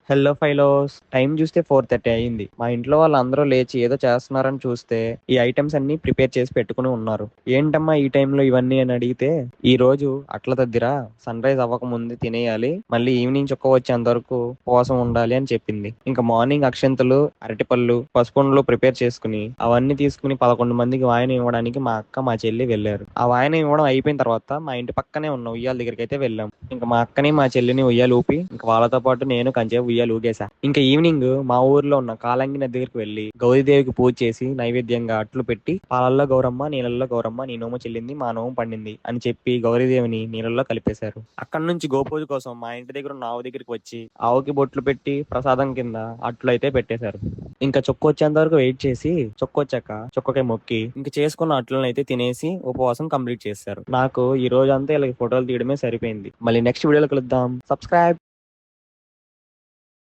Hello ఫైలోస్, time చూస్తే 4:30 అయింది. మా ఇంట్లో వాళ్ళందరూ లేచి ఏదో చేస్తున్నారని చూస్తే ఈ ఐటమ్స్ అన్ని ప్రిపేర్ చేసి పెట్టుకుని ఉన్నారు. ఏంటమ్మా ఈ టైంలో ఇవన్నీ అని అడిగితే, ఈ రోజు అట్ల దగ్గర సన్ రైజ్ అవ్వక ముందు తినేయాలి, మళ్ళీ ఈవినింగ్ చుక్క వచ్చేంత వరకు ఉపవాసం ఉండాలి అని చెప్పింది. ఇంకా మార్నింగ్ అక్షంతలు, అరటిపళ్ళు, పసుపుండలు ప్రిపేర్ చేసుకుని అవన్నీ తీసుకుని 11 మందికి వాయనం ఇవ్వడానికి మా అక్క మా చెల్లి వెళ్ళారు. ఆ వాయనం ఇవ్వడం అయిపోయిన తర్వాత మా ఇంటి పక్కనే ఉన్న ఉయ్యాల దగ్గరికి అయితే వెళ్ళాం. ఇంకా మా అక్కని మా చెల్లిని ఉయ్యాలు ఊపి ఇంకా వాళ్ళతో పాటు నేను కంచేపు ఉయ్యాలు ఊగేశా. ఇంకా ఈవినింగ్ మా ఊర్లో ఉన్న కాలంగి నది దగ్గరికి వెళ్లి గౌరీదేవికి పూజ చేసి నైవేద్యంగా అట్లు పెట్టి, పాలల్లో గౌరమ్మ నీళ్ళల్లో గౌరమ్మ నీ నోము చెల్లింది మా నోము పండింది అని చెప్పి గౌరీదేవిని నీళ్ళల్లో కలిపేశారు. అక్కడి నుంచి గోపూజ కోసం మా ఇంటి దగ్గర ఉన్న ఆవు దగ్గరికి వచ్చి ఆవుకి బొట్లు పెట్టి ప్రసాదం కింద అట్లు అయితే పెట్టేశారు. ఇంకా చొక్కు వచ్చేంత వరకు వెయిట్ చేసి చొక్కొచ్చాక చొక్కకి మొక్కి ఇంకా చేసుకున్న అట్లను అయితే తినేసి ఉపవాసం కంప్లీట్ చేశారు. నాకు ఈ రోజు అంతా ఇలా ఫోటోలు తీయడమే సరిపోయింది. మళ్ళీ నెక్స్ట్ వీడియోలో కలుద్దాం. సబ్స్క్రైబ్.